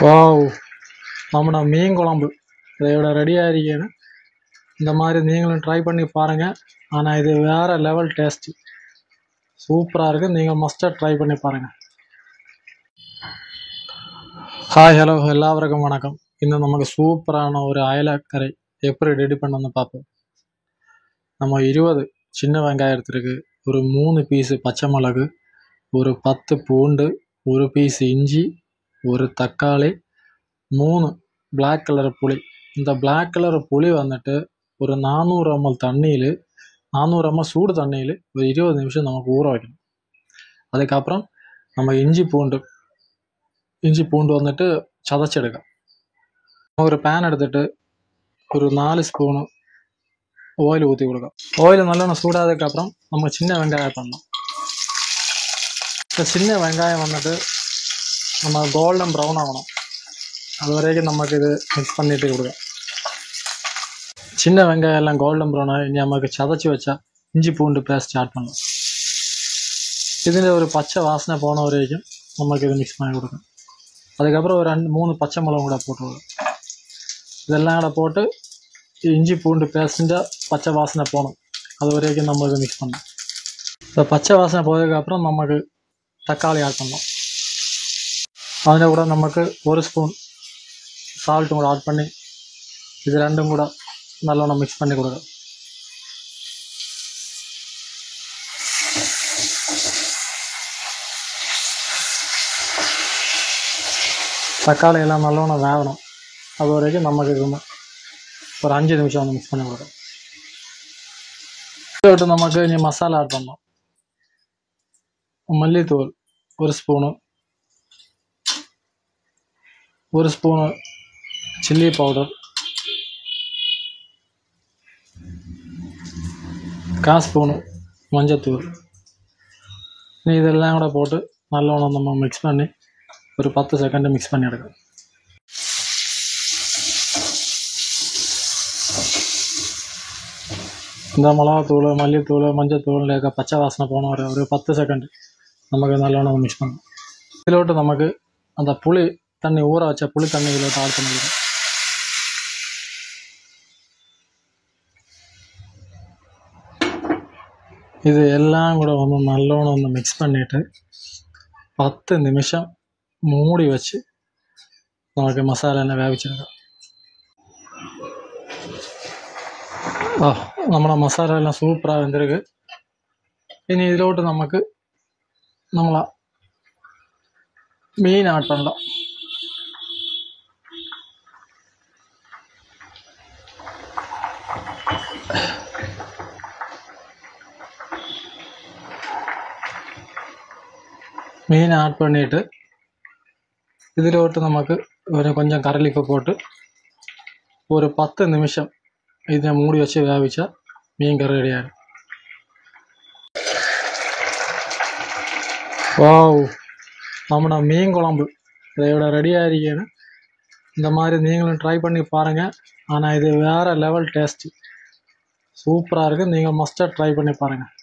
Wow, நம்மளோட மீன் குழம்பு இதோட ரெடியாக இருக்கேன்னு இந்த மாதிரி நீங்களும் ட்ரை பண்ணி பாருங்கள். ஆனால் இது வேறு லெவல் டேஸ்ட்டு, சூப்பராக இருக்குது. நீங்கள் மஸ்ட்டாக ட்ரை பண்ணி பாருங்கள். ஹாய், ஹலோ, எல்லாருக்கும் வணக்கம். இன்னும் நமக்கு சூப்பரான ஒரு அயலக்கரை எப்படி ரெடி பண்ணணும்னு பார்ப்போம். நம்ம 20 சின்ன வெங்காயம் எடுத்துருக்கு, ஒரு 3 பீஸு பச்சை மிளகு, ஒரு 10 பூண்டு, ஒரு பீஸ் இஞ்சி, ஒரு தக்காளி, 3 பிளாக் கலர் புளி. இந்த பிளாக் கலர் புளி வந்துட்டு ஒரு 400 ml தண்ணியில், 400 ml சூடு தண்ணியில் ஒரு 20 நிமிஷம் நமக்கு ஊற வைக்கணும். அதுக்கப்புறம் நம்ம இஞ்சி பூண்டு வந்துட்டு சதைச்செடுக்க ஒரு பேன் எடுத்துட்டு ஒரு 4 ஸ்பூனு ஆயில் ஊற்றி கொடுக்கும். ஆயில் நல்லா சூடாததுக்கப்புறம் நம்ம சின்ன வெங்காயம் பண்ணலாம். இந்த சின்ன வெங்காயம் வந்துட்டு நம்ம கோல்டன் ப்ரௌன் ஆகணும், அது வரைக்கும் நமக்கு இது மிக்ஸ் பண்ணிட்டு கொடுக்கும். சின்ன வெங்காயம் எல்லாம் கோல்டன் ப்ரௌன் ஆகி நமக்கு சதைச்சி வச்சா இஞ்சி பூண்டு பேஸ்ட் ஸ்டார்ட் பண்ணலாம். இதில் ஒரு பச்சை வாசனை போன வரைக்கும் நமக்கு இது மிக்ஸ் பண்ணி கொடுக்கும். அதுக்கப்புறம் ஒரு 2-3 பச்சை மிளகு கூட போட்டுவிடும். இதெல்லாம் கூட போட்டு இஞ்சி பூண்டு பேஸ்ட்டு பச்சை வாசனை போகணும், அது வரைக்கும் நம்ம இதை மிக்ஸ் பண்ணணும். இப்போ பச்சை வாசனை போனதுக்கப்புறம் நமக்கு தக்காளி ஆட் பண்ணணும். அதில் கூட நமக்கு 1 ஸ்பூன் சால்ட்டும் கூட ஆட் பண்ணி இது ரெண்டும் கூட நல்லா மிக்ஸ் பண்ணி கொடுக்கும். தக்காளி எல்லாம் நல்லா வேகணும், அது வரைக்கும் நமக்கு இது ஒரு 5 நிமிஷம் வந்து மிக்ஸ் பண்ணி கொடுக்கும். இதை விட்டு நமக்கு இனி மசாலா ஆட் பண்ணணும். மல்லித்தூள் 1 spoon, 1 spoon chilli powder, 1/4 spoon மஞ்சத்தூள். இதெல்லாம் கூட போட்டு நல்லா நம்ம மிக்ஸ் பண்ணி ஒரு 10 செகண்ட் மிக்ஸ் பண்ணி எடுக்கணும். இந்த மிளகாத்தூள், மல்லித்தூள், மஞ்சத்தூள் பச்சை வாசனை போன ஒரு 10 செகண்ட் நமக்கு நல்லா மிக்ஸ் பண்ணணும். இதில் விட்டு நமக்கு அந்த புளி தண்ணி, ஊற வச்ச புளி தண்ணி இதில் விட்டு ஆட் பண்ணிக்கணும். இது எல்லாம் கூட நல்ல மிக்ஸ் பண்ணிவிட்டு 10 நிமிஷம் மூடி வச்சு நமக்கு மசாலா எல்லாம் வேவிச்சிருக்கோம். நம்மளோட மசாலா எல்லாம் சூப்பராக வெந்திருக்கு. இனி இதில் விட்டு நமக்கு நம்மளா மீன் ஆட் பண்ணலாம். மீன் ஆட் பண்ணிவிட்டு இதில் விட்டு நமக்கு கொஞ்சம் கரலிப்பு போட்டு ஒரு 10 நிமிஷம் இதை மூடி வச்சு வேவிச்சா மீன் கறி ரெடி ஆகிடும். வாவ், நம்மளோட மீன் குழம்பு இதோட ரெடியாக இருக்கேன்னு இந்த மாதிரி நீங்களும் ட்ரை பண்ணி பாருங்கள். ஆனால் இது வேறு லெவல் டேஸ்ட்டு, சூப்பராக இருக்குது. நீங்கள் மஸ்ட்டாக ட்ரை பண்ணி பாருங்கள்.